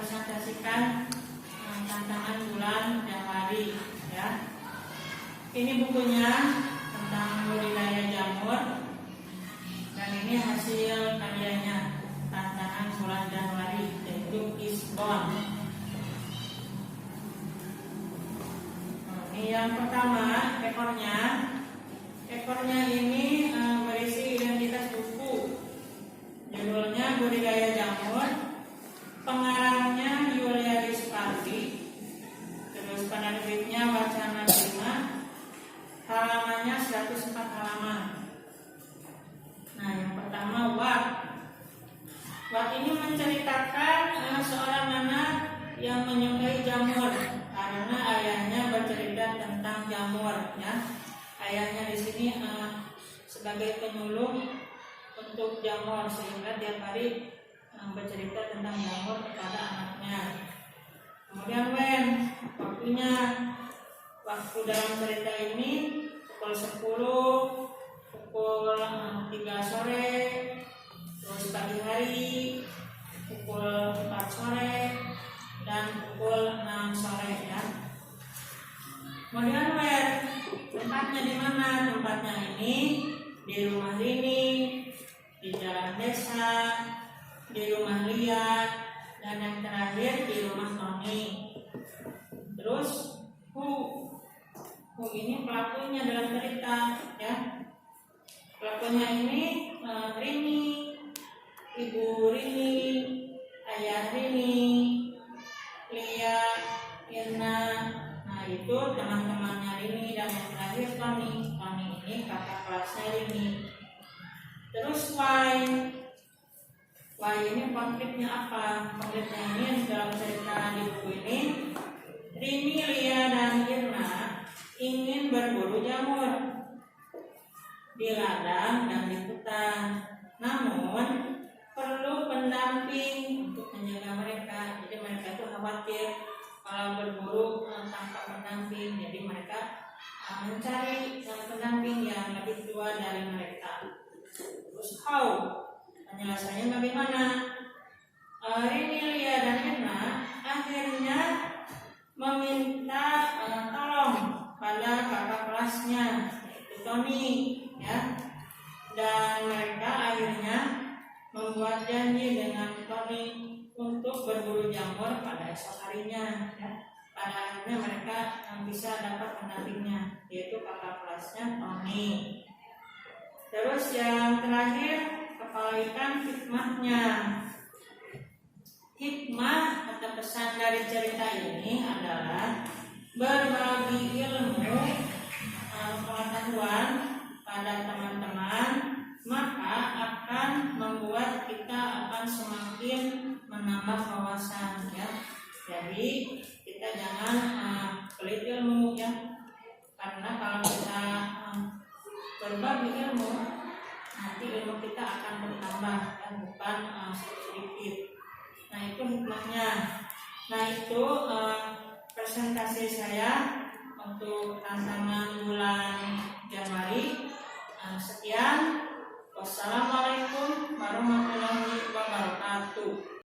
mempresentasikan tantangan bulan Januari ya. Ini bukunya tentang budidaya jamur dan ini hasil karyanya tantangan bulan Januari yaitu Isbon. Ini yang pertama ekornya ini berisi identitas buku. Judulnya Budidaya Jamur, pengarangnya Yulia Rizpardi, terus penerbitnya Wacana 5, halamannya 104 halaman. Nah, yang pertama Wat ini menceritakan seorang anak yang menyukai jamur karena ayahnya bercerita tentang jamur ya. Ayahnya di sini sebagai penyuluh untuk jamur sehingga tiap hari bercerita tentang jamur kepada anaknya. Kemudian waktu dalam cerita ini pukul 10, pukul 3 sore, terus pagi hari, pukul 4 sore, dan pukul 6 sore ya. Kemudian tempatnya di mana? Tempatnya ini di rumah Rini, di jalan desa, di rumah Lia, dan yang terakhir di rumah Tony. Terus Hu ini pelakunya dalam cerita ya. Pelakunya ini Rini, Ibu Rini, Ayah Rini, Lia, Irna. Nah itu teman-temannya Rini, dan yang terakhir Tony. Tony ini kakak kelasnya Rini. Terus Y ini konfliknya apa? Konfliknya ini dalam cerita di buku ini, Rini, Lia, dan Irna ingin berburu jamur di ladang dan di hutan. Namun perlu pendamping untuk menjaga mereka. Jadi mereka itu khawatir kalau berburu tanpa pendamping. Jadi mereka mencari pendamping yang lebih tua dari mereka. Terus penjelasannya bagaimana? Rini, Lia, dan Irna akhirnya meminta tolong pada kakak kelasnya yaitu Tony ya. Dan mereka akhirnya membuat janji dengan Tony untuk berburu jamur pada esok harinya ya. Pada akhirnya mereka bisa dapat pendampingnya yaitu kakak kelasnya Tony. Terus yang terakhir, kepala ikan hikmahnya. Hikmah atau pesan dari cerita ini adalah berbagi ilmu pengetahuan pada teman-teman, maka akan membuat kita akan semakin menambah wawasan ya. Jadi kita jangan pelit ilmu ya, karena kalau kita berbagi ilmu, nanti ilmu kita akan bertambah dan bukan sedikit. Nah itu hikmahnya. Nah itu presentasi saya untuk tantangan bulan Januari. Sekian. Wassalamualaikum.